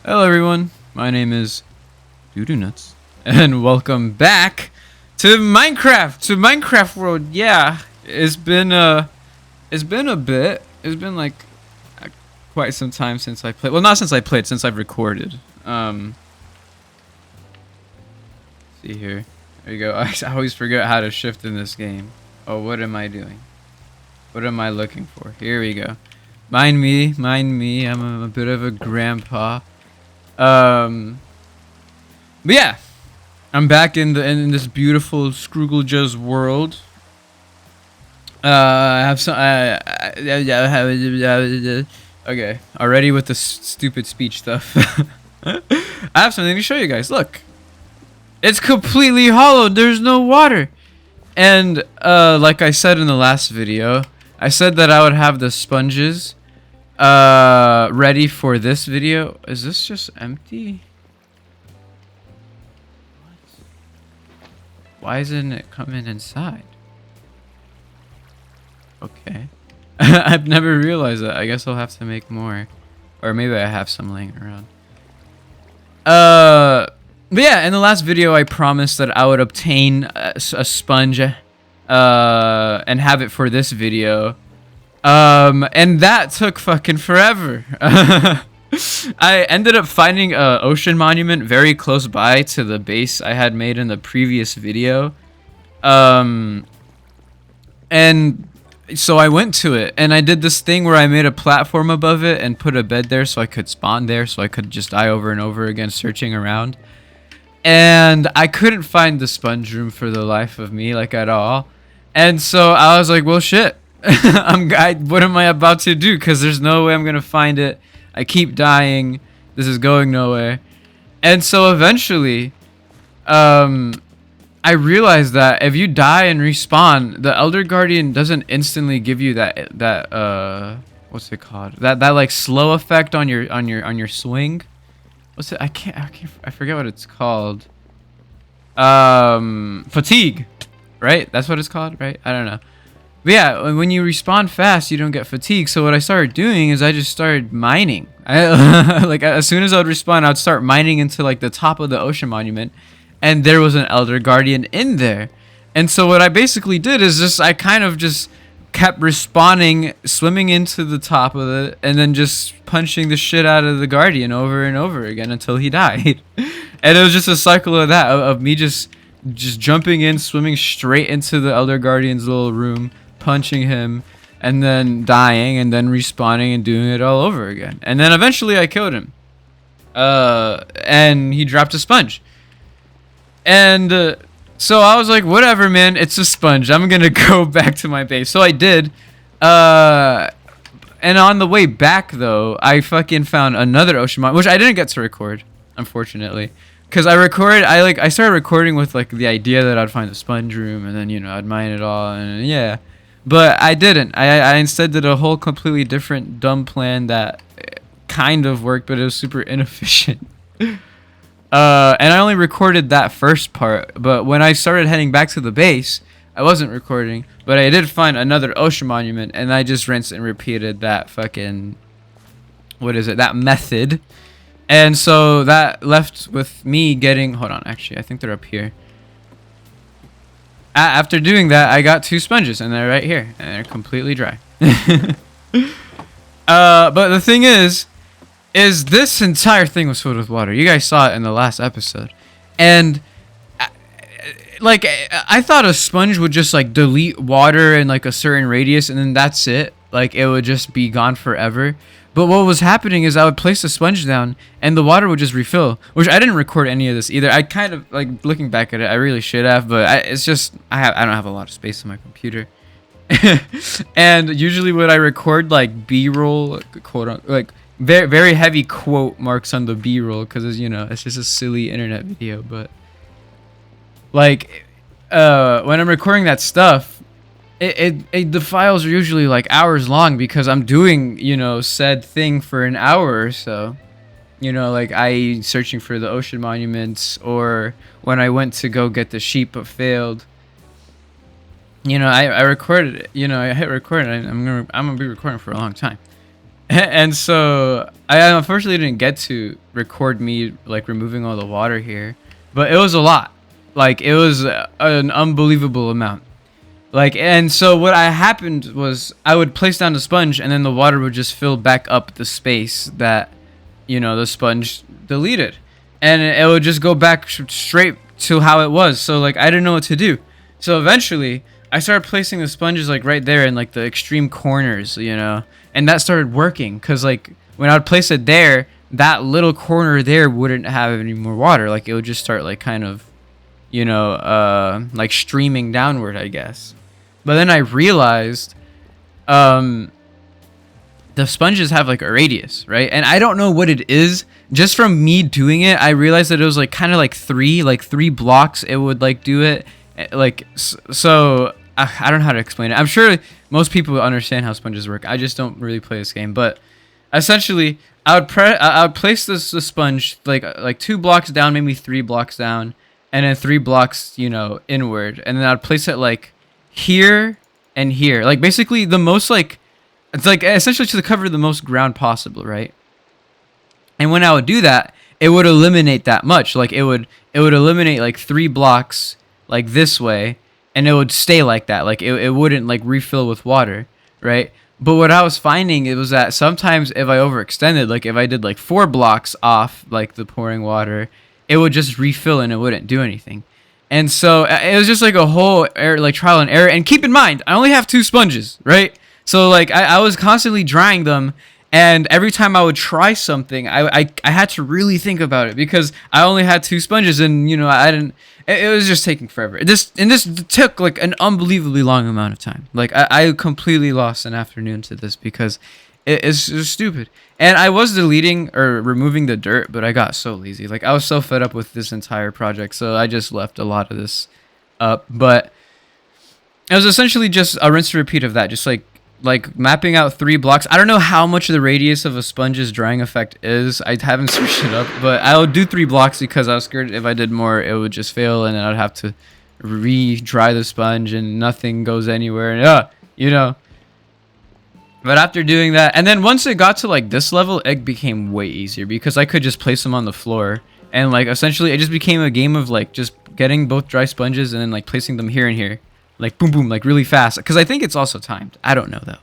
Hello everyone, my name is Doodoo Nuts, and welcome back to Minecraft World. Yeah, it's been a bit. It's been like uh, quite some time since I played. Well, not since I played, since I've recorded. See here. There you go. I always forget how to shift in this game. Oh, what am I doing? What am I looking for? Here we go. Mind me. I'm a bit of a grandpa. But yeah, I'm back in this beautiful Scroogle world. I have some. Okay, already with the stupid speech stuff. I have something to show you guys. Look, it's completely hollow. There's no water. And like I said in the last video, I said that I would have the sponges ready for this video. Is this just empty? What? Why isn't it coming inside? Okay. I've never realized that. I guess I'll have to make more. Or maybe I have some laying around. But yeah, in the last video I promised that I would obtain a sponge and have it for this video. And that took fucking forever. I ended up finding a ocean monument very close by to the base I had made in the previous video. And so I went to it and I did this thing where I made a platform above it and put a bed there so I could spawn there, so I could just die over and over again searching around. And I couldn't find the sponge room for the life of me, like at all. And so I was like, well, shit. What am I about to do? Because there's no way I'm gonna find it. I keep dying. This is going nowhere. And so eventually, I realized that if you die and respawn, the Elder Guardian doesn't instantly give you that what's it called? That like slow effect on your swing. What's it? I forget what it's called. Fatigue, right? That's what it's called, right? I don't know. But yeah, when you respawn fast, you don't get fatigue. So what I started doing is I just started mining. Like as soon as I would respawn, I would start mining into like the top of the ocean monument, and there was an Elder Guardian in there. And so what I basically did is I kind of just kept respawning, swimming into the top of it, and then just punching the shit out of the Guardian over and over again until he died. And it was just a cycle of that, of me just jumping in, swimming straight into the Elder Guardian's little room, punching him, and then dying, and then respawning and doing it all over again. And then eventually I killed him. And he dropped a sponge. And so I was like, whatever, man, it's a sponge. I'm gonna go back to my base. So I did. And on the way back, though, I fucking found another ocean monument, which I didn't get to record, unfortunately. Because I started recording with like the idea that I'd find the sponge room, and then, you know, I'd mine it all, and yeah. But I didn't. I instead did a whole completely different dumb plan that kind of worked, but it was super inefficient. And I only recorded that first part, but when I started heading back to the base, I wasn't recording, but I did find another ocean monument, and I just rinsed and repeated that fucking, that method. And so that left with me getting, hold on, actually, I think they're up here. After doing that, I got 2 sponges, and they're right here, and they're completely dry. But the thing is this entire thing was filled with water. You guys saw it in the last episode. And like I thought a sponge would just like delete water in like a certain radius, and then that's it. Like it would just be gone forever. But what was happening is I would place the sponge down and the water would just refill, which I didn't record any of this either. I kind of, like, looking back at it, I really should have, but it's just I don't have a lot of space on my computer. And usually when I record like B-roll, quote, like very, very heavy quote marks on the B-roll, because, you know, it's just a silly internet video. But like when I'm recording that stuff, the files are usually like hours long, because I'm doing, you know, said thing for an hour or so. You know, like I searching for the ocean monuments, or when I went to go get the sheep but failed. You know, I recorded it. You know, I hit record. I'm gonna be recording for a long time. And so I unfortunately didn't get to record me like removing all the water here, but it was a lot. Like it was an unbelievable amount. Like, and so what I happened was I would place down the sponge and then the water would just fill back up the space that, the sponge deleted. And it would just go back straight to how it was. So like I didn't know what to do. So eventually I started placing the sponges like right there in like the extreme corners, and that started working because like when I would place it there, that little corner there wouldn't have any more water. Like it would just start like kind of, like streaming downward, I guess. But then I realized, the sponges have like a radius, right? And I don't know what it is. Just from me doing it, I realized that it was like kind of like three blocks. It would like do it, like so. I don't know how to explain it. I'm sure most people understand how sponges work. I just don't really play this game. But essentially, I would place the sponge like 2 blocks down, maybe 3 blocks down, and then 3 blocks, inward, and then I'd place it like here and here, like basically the most like it's like essentially to cover the most ground possible, right? And when I would do that, it would eliminate that much. Like it would eliminate like 3 blocks like this way, and it would stay like that. Like it wouldn't like refill with water, right? But what I was finding, it was that sometimes if I overextended, like if I did like 4 blocks off like the pouring water, it would just refill and it wouldn't do anything. And so it was just like a whole trial and error. And keep in mind, I only have 2 sponges, right? So like I was constantly drying them, and every time I would try something, I had to really think about it because I only had 2 sponges, and I didn't. It was just taking forever. This took like an unbelievably long amount of time. Like I completely lost an afternoon to this because it's just stupid. And I was deleting or removing the dirt, but I got so lazy. Like I was so fed up with this entire project, so I just left a lot of this up. But it was essentially just a rinse and repeat of that, just like mapping out 3 blocks. I don't know how much the radius of a sponge's drying effect is. I haven't searched it up, but I would do 3 blocks because I was scared if I did more, it would just fail, and then I'd have to re-dry the sponge, and nothing goes anywhere. And But after doing that, and then once it got to like this level, it became way easier because I could just place them on the floor, and like essentially it just became a game of like just getting both dry sponges and then like placing them here and here, like boom boom, like really fast. Because I think it's also timed. I don't know though.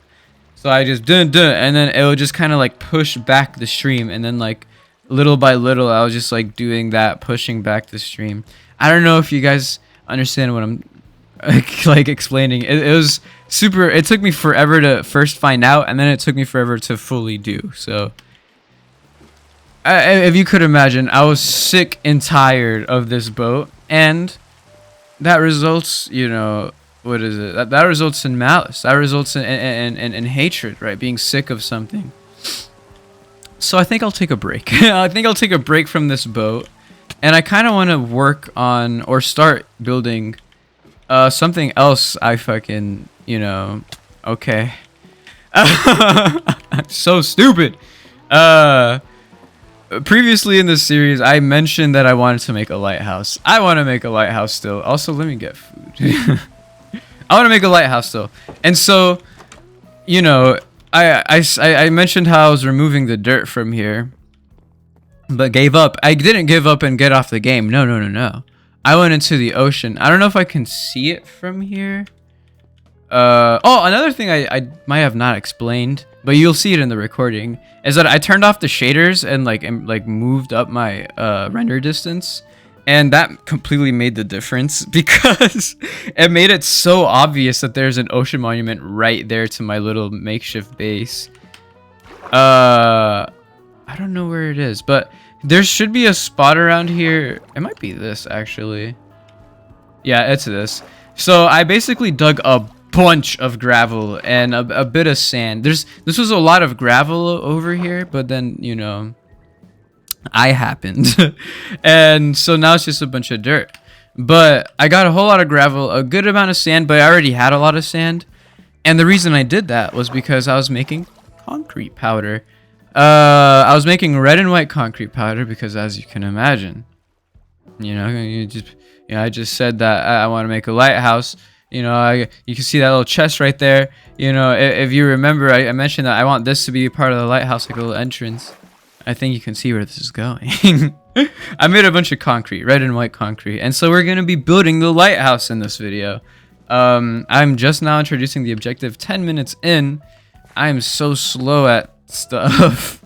So I just and then it would just kind of like push back the stream, and then like little by little I was just like doing that, pushing back the stream. I don't know if you guys understand what I'm like explaining. It was super. It took me forever to first find out, and then it took me forever to fully do. So if you could imagine, I was sick and tired of this boat, and that results, what is it? That results in malice. That results in hatred, right? Being sick of something. So I think I'll take a break. I think I'll take a break from this boat, and I kind of want to work on or start building something else. I fucking, okay. I'm so stupid. Previously in this series, I mentioned that I wanted to make a lighthouse. I want to make a lighthouse still. Also, let me get food. I want to make a lighthouse still. And so, I mentioned how I was removing the dirt from here, but gave up. I didn't give up and get off the game. No. I went into the ocean. I don't know if I can see it from here. Another thing I might have not explained, but you'll see it in the recording, is that I turned off the shaders and like moved up my render distance, and that completely made the difference because it made it so obvious that there's an ocean monument right there to my little makeshift base. I don't know where it is, but there should be a spot around here. It might be this actually. Yeah, it's this. So I basically dug a bunch of gravel and a bit of sand. This was a lot of gravel over here, but then I happened and so now it's just a bunch of dirt. But I got a whole lot of gravel, a good amount of sand, but I already had a lot of sand, and the reason I did that was because I was making concrete powder. I was making red and white concrete powder because, as you can imagine, I just said that I want to make a lighthouse. You know, you can see that little chest right there. You know, if you remember, I mentioned that I want this to be part of the lighthouse, like a little entrance. I think you can see where this is going. I made a bunch of concrete, red and white concrete, and so we're gonna be building the lighthouse in this video. I'm just now introducing the objective 10 minutes in. I am so slow at stuff.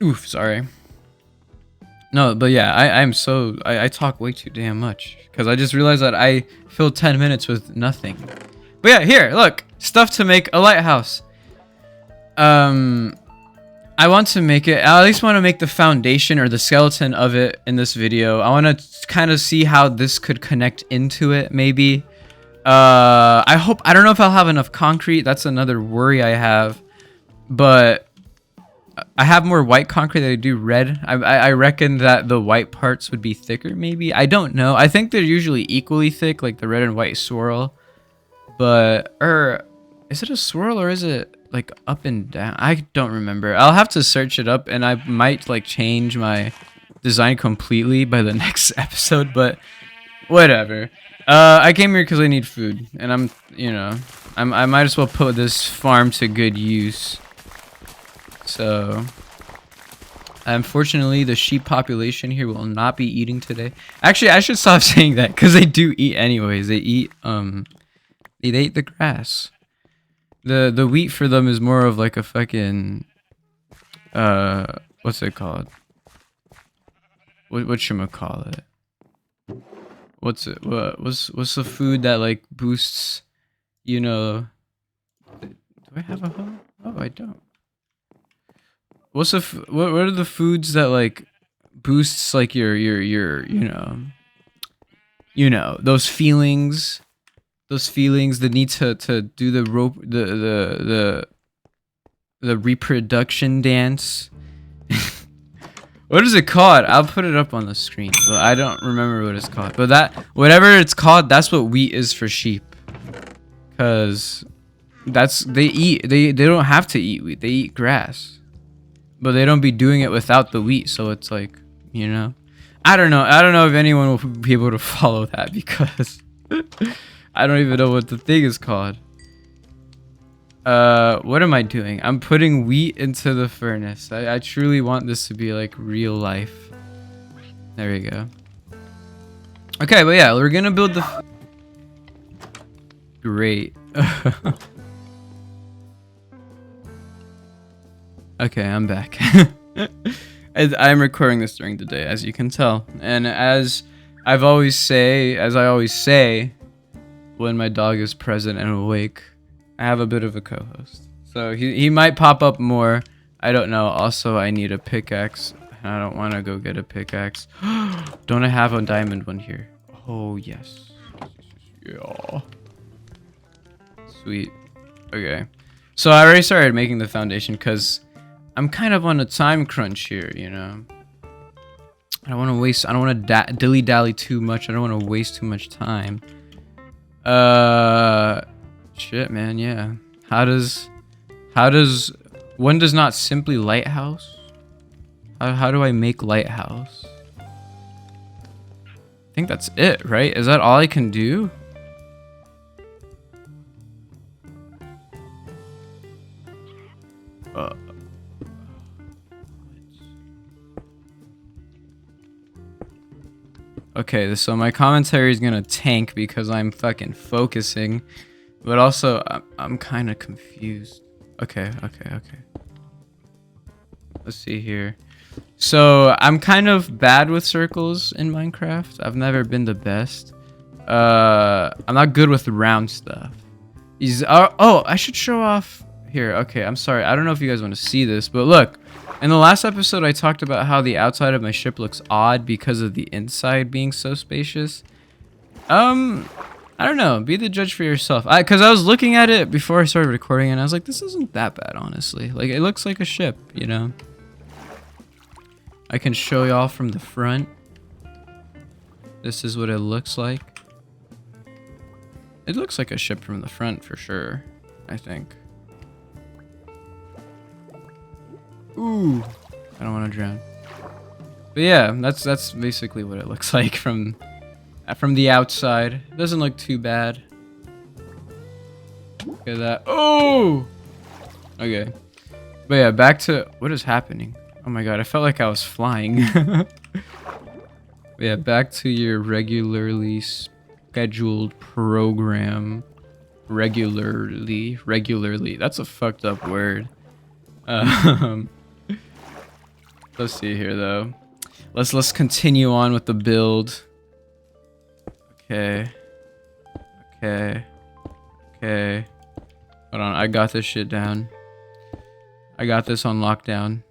Oof, sorry. No, but yeah, I talk way too damn much because I just realized that I filled 10 minutes with nothing. But yeah, here, look, stuff to make a lighthouse. I want to make it, I at least want to make the foundation or the skeleton of it in this video. I want to kind of see how this could connect into it, maybe. I don't know if I'll have enough concrete. That's another worry I have. But I have more white concrete than I do red. I reckon that the white parts would be thicker, maybe. I don't know. I think they're usually equally thick, like the red and white swirl. But, is it a swirl or is it like up and down? I don't remember. I'll have to search it up, and I might like change my design completely by the next episode, but whatever. I came here because I need food, and I might as well put this farm to good use. So, unfortunately, the sheep population here will not be eating today. Actually, I should stop saying that because they do eat anyways. They eat they eat the grass. The wheat for them is more of like a fucking what's it called? Whatchamacallit? What's the food that like boosts, you know? Do I have a hoe? Oh, I don't. What are the foods that like boosts like your you know those feelings, the need to do the reproduction dance. What is it called? I'll put it up on the screen, but I don't remember what it's called. But that, whatever it's called, that's what wheat is for sheep. Cause they don't have to eat wheat. They eat grass, but they don't be doing it without the wheat. So it's like, you know, I don't know if anyone will be able to follow that because I don't even know what the thing is called. What am I doing? I'm putting wheat into the furnace. I truly want this to be like real life. There we go. Okay, but yeah, we're gonna build the... Great. Okay, I'm back. I'm recording this during the day, as you can tell. And as I always say, when my dog is present and awake, I have a bit of a co-host. So he might pop up more. I don't know. Also, I need a pickaxe. I don't want to go get a pickaxe. Don't I have a diamond one here? Oh, yes. Yeah. Sweet. Okay. So I already started making the foundation because I'm kind of on a time crunch here, you know. I don't want to dilly-dally too much. I don't want to waste too much time. Shit, man, yeah. One does not simply lighthouse? How do I make lighthouse? I think that's it, right? Is that all I can do? Okay, so my commentary is gonna tank because I'm fucking focusing, but also I'm kind of confused. Okay. Let's see here. So I'm kind of bad with circles in Minecraft. I've never been the best. I'm not good with round stuff. Oh, I should show off here. Okay, I'm sorry. I don't know if you guys want to see this, but look. In the last episode, I talked about how the outside of my ship looks odd because of the inside being so spacious. I don't know. Be the judge for yourself. Because I was looking at it before I started recording, and I was like, this isn't that bad, honestly. Like, it looks like a ship, you know? I can show y'all from the front. This is what it looks like. It looks like a ship from the front, for sure. I think. Ooh, I don't want to drown. But yeah, that's basically what it looks like from from the outside. It doesn't look too bad. Look at that. Oh! Okay. But yeah, back to what is happening. Oh my god, I felt like I was flying. Yeah, back to your regularly scheduled program. Regularly. That's a fucked up word. Let's see here though. Let's continue on with the build. Okay. Hold on, I got this shit down. I got this on lockdown.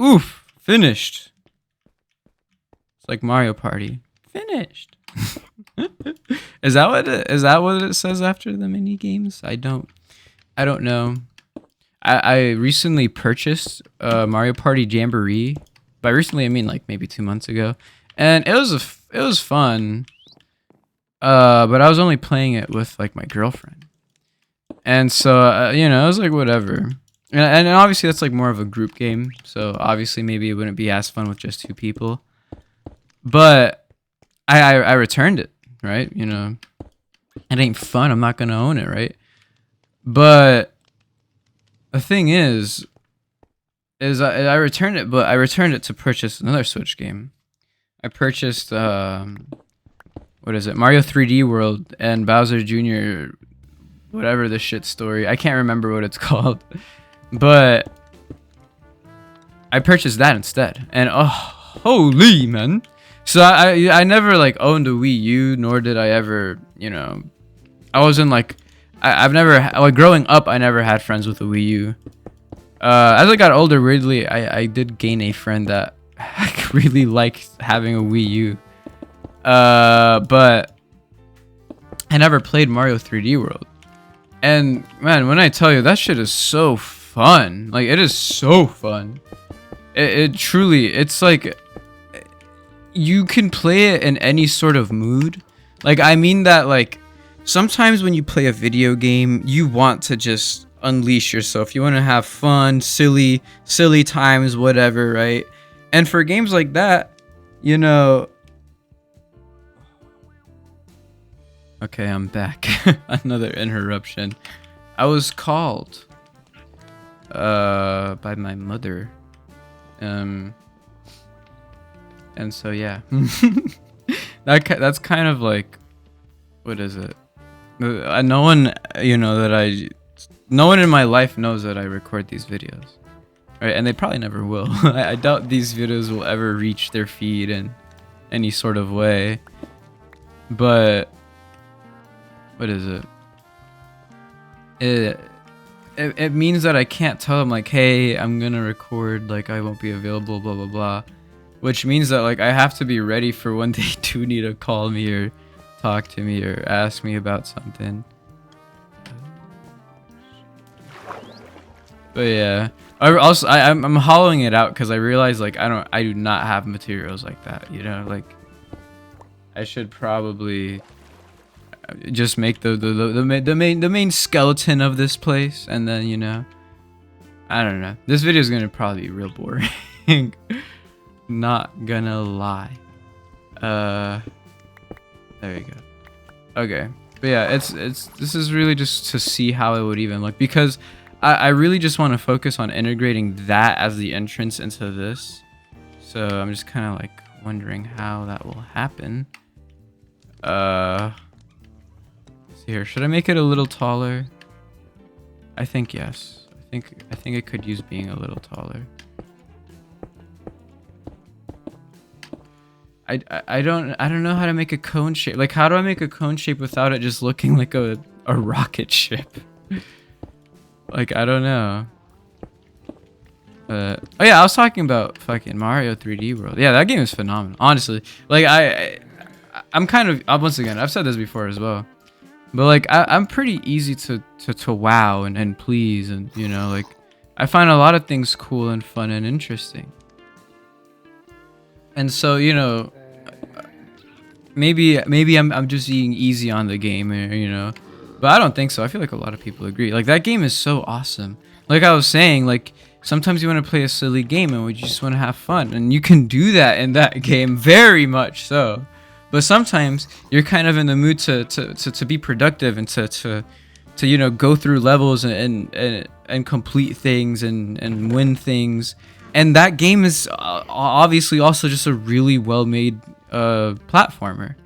Oof! Finished. It's like Mario Party. Finished. Is that what it says after the mini games? I don't know. I recently purchased Mario Party Jamboree. By recently I mean like maybe 2 months ago, and it was fun. But I was only playing it with like my girlfriend, and so you know, I was like whatever. And obviously that's like more of a group game, so obviously maybe it wouldn't be as fun with just 2 people. But I returned it, right? You know, it ain't fun. I'm not gonna own it, right? But the thing is I returned it, but I returned it to purchase another Switch game. I purchased what is it? Mario 3D World and Bowser Jr. whatever the shit story. I can't remember what it's called. But I purchased that instead, and oh, holy man! So I never like owned a Wii U, nor did I ever, you know, I wasn't like I've never like growing up. I never had friends with a Wii U. As I got older, weirdly, I did gain a friend that really liked having a Wii U. But I never played Mario 3D World, and man, when I tell you that shit is so fun, like it is so fun. It truly, it's like you can play it in any sort of mood. Like I mean that like sometimes when you play a video game, you want to just unleash yourself. You want to have fun, silly times, whatever, right? And for games like that, you know. Okay, I'm back. Another interruption. I was called by my mother, and so yeah. That's kind of like, what is it? No one, you know, no one in my life knows that I record these videos, right? And they probably never will. I doubt these videos will ever reach their feed in any sort of way. But what is it? It means that I can't tell them like, hey, I'm gonna record, like I won't be available, blah blah blah, which means that like I have to be ready for when they do need to call me or talk to me or ask me about something. But yeah, I'm hollowing it out because I realize like I do not have materials like that, you know, like I should probably just make the main skeleton of this place, and then, you know, I don't know. This video is gonna probably be real boring. Not gonna lie. There you go. Okay, but yeah, this is really just to see how it would even look, because I really just want to focus on integrating that as the entrance into this. So I'm just kind of like wondering how that will happen. Here, should I make it a little taller? I think yes. I think it could use being a little taller. I don't know how to make a cone shape. Like, how do I make a cone shape without it just looking like a rocket ship? Like, I don't know. Oh yeah, I was talking about fucking Mario 3D World. Yeah, that game is phenomenal. Honestly, like I'm kind of, once again, I've said this before as well, but like I'm pretty easy to wow and please, and you know, like I find a lot of things cool and fun and interesting. And so, you know, maybe I'm just being easy on the game, you know, but I don't think so. I feel like a lot of people agree. Like, that game is so awesome. Like I was saying, like sometimes you want to play a silly game and we just want to have fun, and you can do that in that game, very much so. But sometimes you're kind of in the mood to be productive and to you know, go through levels and complete things and win things. And that game is obviously also just a really well made platformer.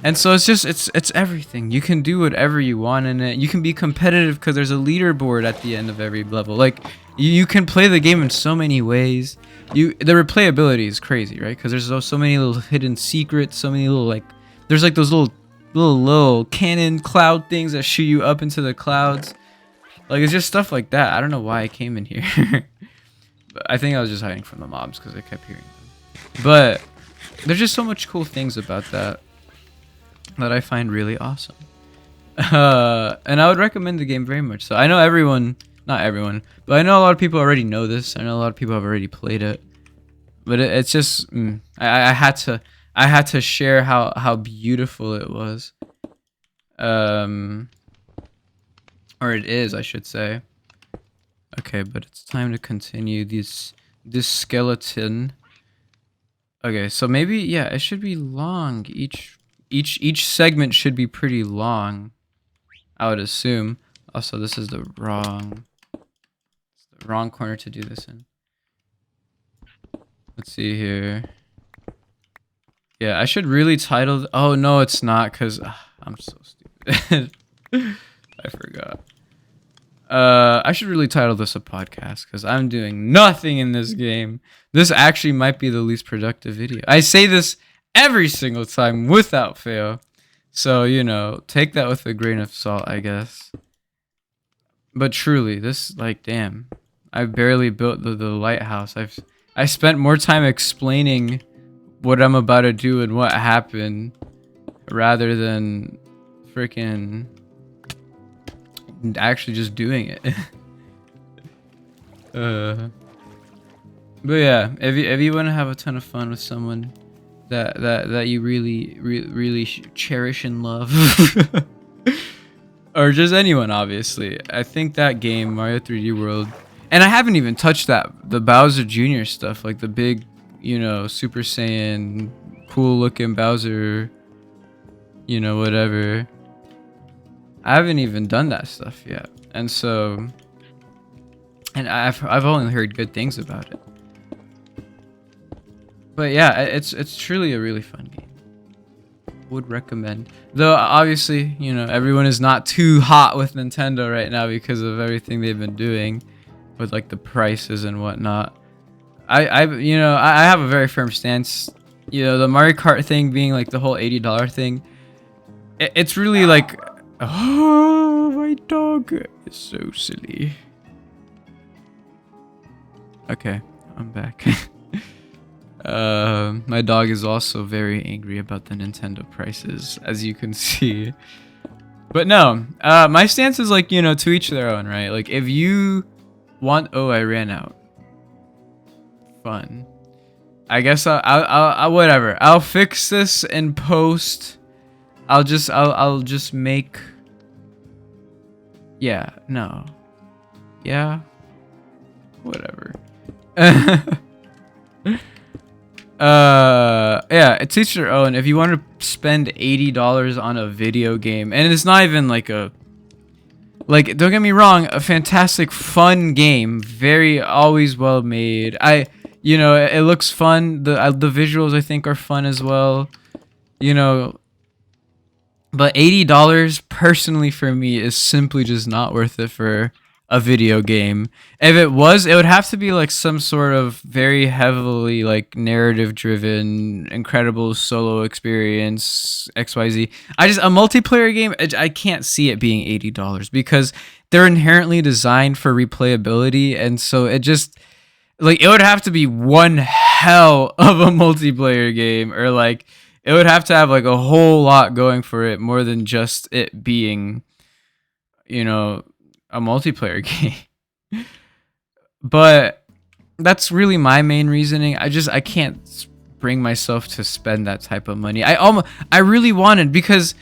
And so it's everything. You can do whatever you want in it. You can be competitive because there's a leaderboard at the end of every level. Like you can play the game in so many ways. The replayability is crazy, right? Because there's so many little hidden secrets, so many little, like, there's like those little cannon cloud things that shoot you up into the clouds. Like, it's just stuff like that. I don't know why I came in here. But I think I was just hiding from the mobs because I kept hearing them. But there's just so much cool things about that I find really awesome. And I would recommend the game very much. So I know not everyone, but I know a lot of people already know this. I know a lot of people have already played it. But it's just I had to share how beautiful it was. Or it is, I should say. Okay, but it's time to continue this skeleton. Okay, so maybe, yeah, it should be long. Each segment should be pretty long, I would assume. Also, this is the wrong corner to do this in. Let's see here. Yeah, I should really title. Oh no, it's not, because I'm so stupid. I forgot. I should really title this a podcast because I'm doing nothing in this game. This actually might be the least productive video. I say this every single time without fail. So, you know, take that with a grain of salt, I guess. But truly, this, like, damn. I barely built the lighthouse. I spent more time explaining what I'm about to do and what happened rather than freaking actually just doing it. But yeah, if you want to have a ton of fun with someone that you really cherish and love, or just anyone, obviously, I think that game, Mario 3D World, and I haven't even touched the Bowser Jr. stuff, like the big, you know, Super Saiyan, cool looking Bowser, you know, whatever. I haven't even done that stuff yet, and so, and I've only heard good things about it. But yeah, it's truly a really fun game. Would recommend. Though obviously, you know, everyone is not too hot with Nintendo right now because of everything they've been doing with like the prices and whatnot. I you know, I have a very firm stance. You know, the Mario Kart thing being like the whole $80 thing. It's really like, oh, my dog is so silly. Okay, I'm back. My dog is also very angry about the Nintendo prices, as you can see. But no, my stance is like, you know, to each their own, right? Like, if you want, oh, I ran out. Fun. I guess I'll whatever. I'll fix this in post. I'll just make. Yeah. No. Yeah. Whatever. Yeah, it's each their own. If you want to spend $80 on a video game, and it's not even like a, like, don't get me wrong, a fantastic fun game, very always well made. You know, it looks fun. The visuals I think are fun as well. You know, but $80 personally for me is simply just not worth it for a video game. If it was, it would have to be like some sort of very heavily like narrative driven, incredible solo experience, XYZ. A multiplayer game, I can't see it being $80 because they're inherently designed for replayability, and so it just, like, it would have to be one hell of a multiplayer game, or like it would have to have like a whole lot going for it more than just it being, you know, a multiplayer game. But that's really my main reasoning. I can't bring myself to spend that type of money. I really wanted, because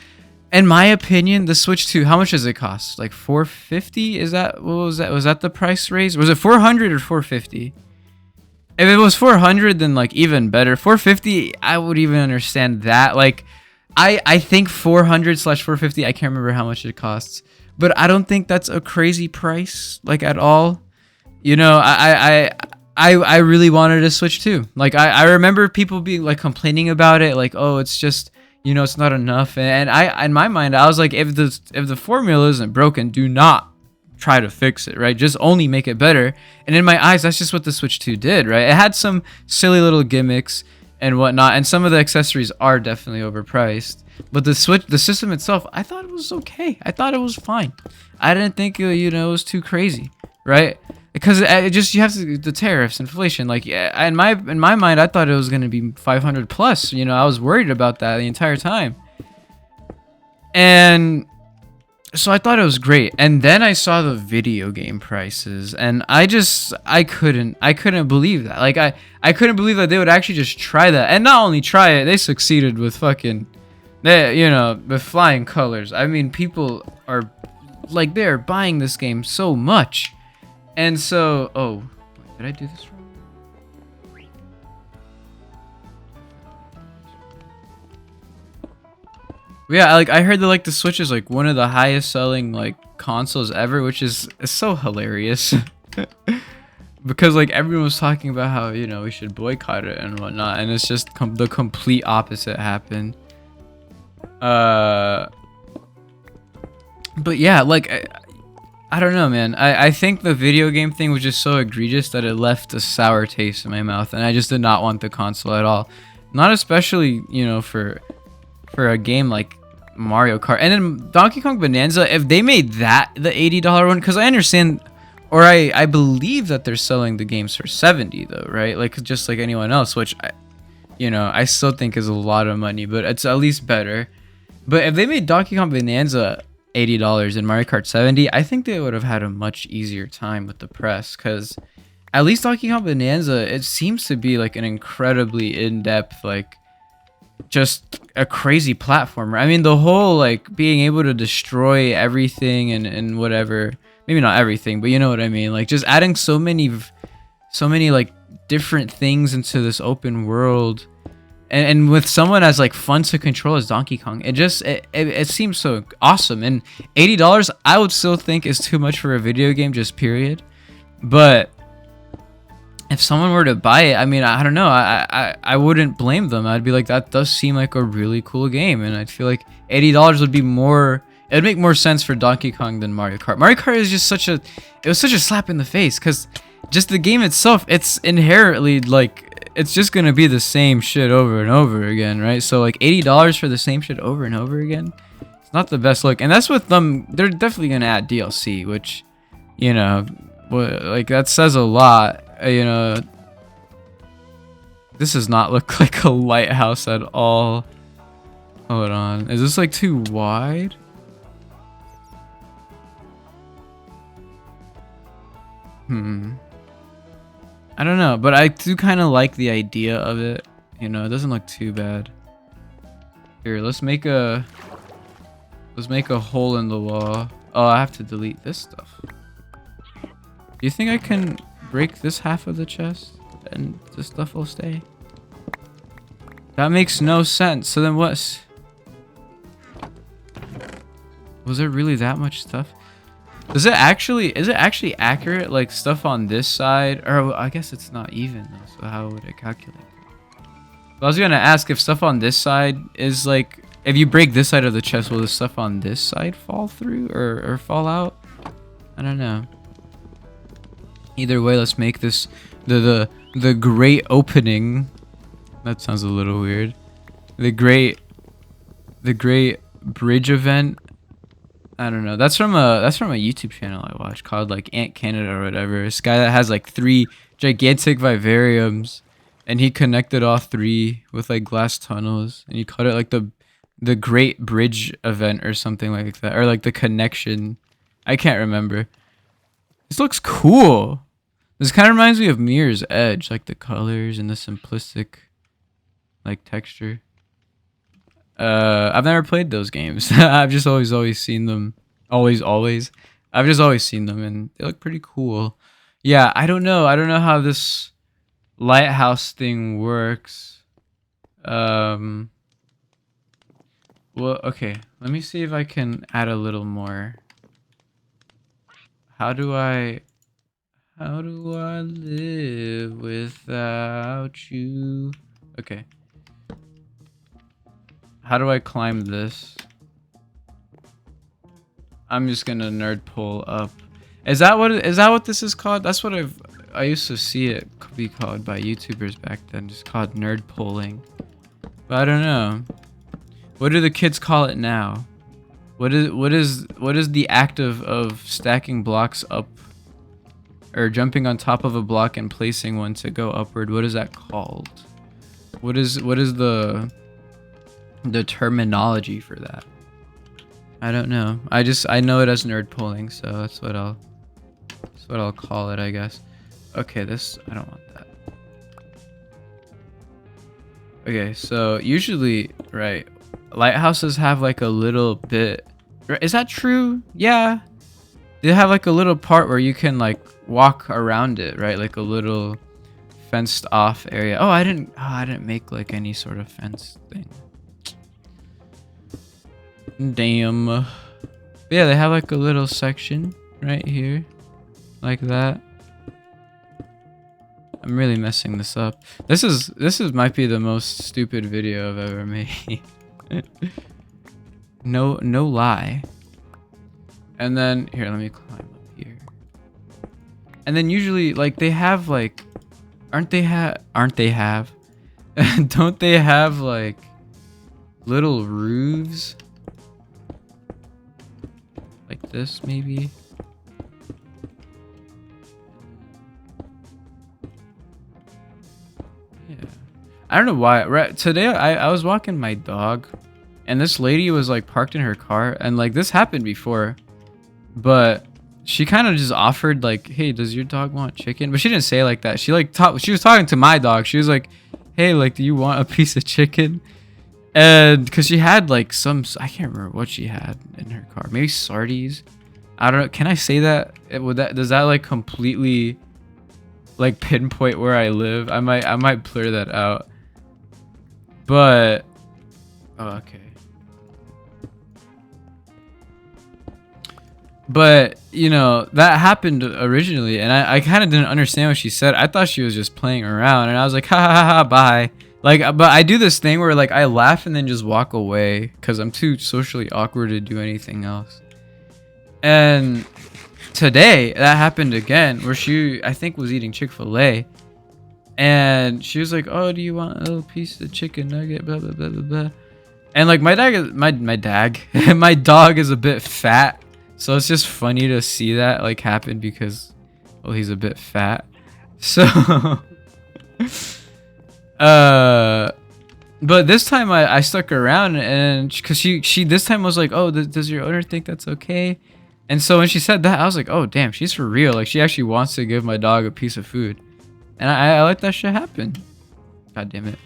in my opinion, the Switch 2, how much does it cost? Like 450? Is that what was that? Was that the price raise? Was it 400 or 450? If it was 400, then like even better. 450, I would even understand that. Like, I think 400 slash 450. I can't remember how much it costs, but I don't think that's a crazy price, like at all. You know, I really wanted a Switch too. Like I remember people being like complaining about it, like, oh, it's just, you know, it's not enough. And I in my mind, I was like, if the formula isn't broken, do not try to fix it, right? Just only make it better. And in my eyes, that's just what the Switch 2 did, right? It had some silly little gimmicks and whatnot, and some of the accessories are definitely overpriced. But the system itself, I thought it was okay. I thought it was fine. I didn't think you know, it was too crazy, right? Because it just, you have to, the tariffs, inflation, like, yeah, in my mind, I thought it was gonna be 500 plus. You know, I was worried about that the entire time. And so I thought it was great, and then I saw the video game prices, and I couldn't believe that. Like I couldn't believe that they would actually just try that, and not only try it, they succeeded with you know, with flying colors. I mean, people are like, they're buying this game so much, and so, oh, did I do this wrong? Yeah, like I heard that like the Switch is like one of the highest selling like consoles ever, which is so hilarious. Because like everyone was talking about how, you know, we should boycott it and whatnot, and it's just the complete opposite happened. But yeah, like I don't know, man. I think the video game thing was just so egregious that it left a sour taste in my mouth, and I just did not want the console at all. Not especially, you know, for a game like Mario Kart. And then Donkey Kong Bonanza, if they made that the $80 one, because I understand, or I believe that they're selling the games for 70 though, right? Like just like anyone else, which you know, I still think is a lot of money, but it's at least better. But if they made Donkey Kong Bonanza $80 and Mario Kart 70, I think they would have had a much easier time with the press, because at least Donkey Kong Bonanza, it seems to be like an incredibly in-depth, like just a crazy platformer. I mean, the whole like being able to destroy everything and whatever, maybe not everything, but you know what I mean, like just adding so many like different things into this open world, and with someone as like fun to control as Donkey Kong, it seems so awesome. And $80 I would still think is too much for a video game, just period. But if someone were to buy it, I mean, I don't know, I wouldn't blame them. I'd be like, that does seem like a really cool game, and I'd feel like $80 would be more, it'd make more sense for Donkey Kong than Mario Kart. Mario Kart is just it was such a slap in the face, because just the game itself, it's inherently like, it's just gonna be the same shit over and over again, right? So like $80 for the same shit over and over again, it's not the best look. And that's with them, they're definitely gonna add DLC, which, you know, like that says a lot. You know, this does not look like a lighthouse at all. Hold on, is this like too wide? I don't know, but I do kind of like the idea of it. You know, it doesn't look too bad. Here, let's make a hole in the wall. Oh, I have to delete this stuff. Do you think I can break this half of the chest and this stuff will stay? That makes no sense. So then what's... Was there really that much stuff? Is it actually accurate, like stuff on this side? Or I guess it's not even though, so how would it calculate? I was gonna ask if stuff on this side is like, if you break this side of the chest, will the stuff on this side fall through or fall out? I don't know. Either way, let's make this the great opening. That sounds a little weird. The great bridge event. I don't know. That's from a YouTube channel I watched called like Ant Canada or whatever. This guy that has like 3 gigantic vivariums, and he connected all 3 with like glass tunnels, and he called it like the Great Bridge event or something like that, or like the connection. I can't remember. This looks cool. This kind of reminds me of Mirror's Edge, like the colors and the simplistic like texture. I've never played those games. I've just always seen them. Always. I've just always seen them, and they look pretty cool. Yeah, I don't know. I don't know how this lighthouse thing works. Um. Well, okay. Let me see if I can add a little more. How do I live without you? Okay. How do I climb this? I'm just gonna nerd pull up. Is that what this is called? That's what I used to see it be called by YouTubers back then, just called nerd pulling. But I don't know. What do the kids call it now? What is the act of stacking blocks up or jumping on top of a block and placing one to go upward? What is that called? What is the terminology for that? I don't know. I know it as nerd pulling, so that's what I'll call it, I guess. Okay, I don't want that. Okay, so usually, right, lighthouses have like a little bit. Is that true? Yeah. They have like a little part where you can like walk around it, right? Like a little fenced off area. Oh, I didn't make like any sort of fence thing. Damn. But yeah, they have like a little section right here, like that. I'm really messing this up. This might be the most stupid video I've ever made. No lie. And then here, let me climb up here. And then usually like they have like, don't they have like little roofs? Like this, maybe. Yeah. I don't know why. Right today, I was walking my dog, and this lady was like parked in her car, and like this happened before, but she kind of just offered like, "Hey, does your dog want chicken?" But she didn't say it like that. She like she was talking to my dog. She was like, "Hey, like, do you want a piece of chicken?" And because she had like I can't remember what she had in her car. Maybe Sardi's. I don't know. Can I say that? Does that like completely like pinpoint where I live? I might blur that out. But oh, okay. But you know, that happened originally, and I kind of didn't understand what she said. I thought she was just playing around, and I was like, ha ha ha, bye. Like, but I do this thing where like I laugh and then just walk away because I'm too socially awkward to do anything else. And today that happened again, where I think was eating Chick-fil-A, and she was like, "Oh, do you want a little piece of chicken nugget?" Blah blah blah blah blah. And like my dog is a bit fat, so it's just funny to see that like happen because, well, he's a bit fat. So. But this time I stuck around, and because she this time was like, "Oh, does your owner think that's okay?" And so when she said that, I was like, "Oh, damn, she's for real. Like, she actually wants to give my dog a piece of food," and I let that shit happen. God damn it.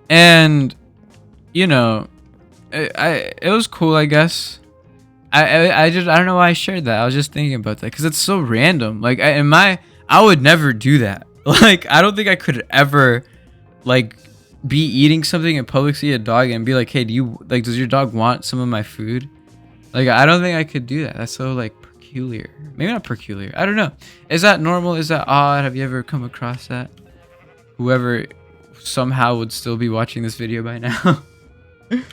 And you know, it was cool, I guess. I don't know why I shared that. I was just thinking about that because it's so random. Like I would never do that. Like, I don't think I could ever, like, be eating something in public, see a dog, and be like, "Hey, does your dog want some of my food?" Like, I don't think I could do that. That's so, like, peculiar. Maybe not peculiar. I don't know. Is that normal? Is that odd? Have you ever come across that? Whoever somehow would still be watching this video by now. And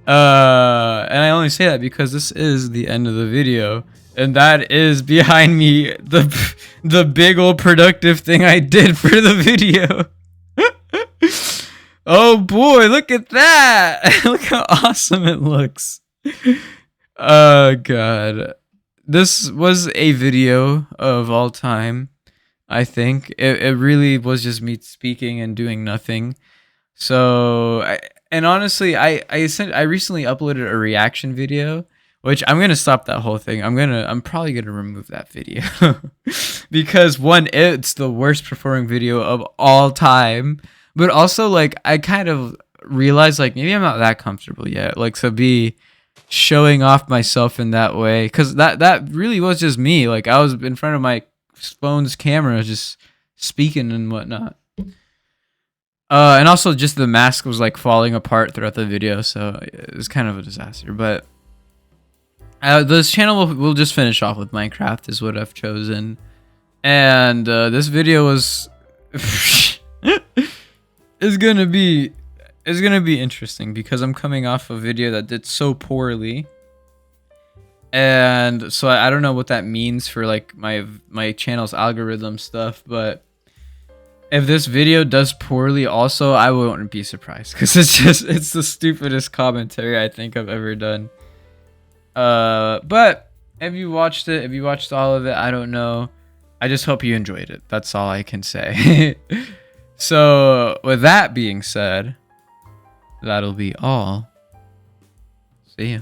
I only say that because this is the end of the video. And that is behind me the big old productive thing I did for the video. Oh boy, look at that. Look how awesome it looks. Oh god. This was a video of all time, I think. It really was just me speaking and doing nothing. So, honestly, I recently uploaded a reaction video, which I'm gonna stop that whole thing. I'm probably gonna remove that video because one, it's the worst performing video of all time, but also like I kind of realize like maybe I'm not that comfortable yet, like to be showing off myself in that way, because that really was just me. Like I was in front of my phone's camera, just speaking and whatnot. And also just the mask was like falling apart throughout the video, so it was kind of a disaster. But this channel will just finish off with Minecraft is what I've chosen, and this video was is gonna be interesting because I'm coming off a video that did so poorly, and so I don't know what that means for like my channel's algorithm stuff, but if this video does poorly also, I wouldn't be surprised because it's the stupidest commentary I think I've ever done. But if you watched all of it, I don't know. I just hope you enjoyed it. That's all I can say. So with that being said, that'll be all. See ya.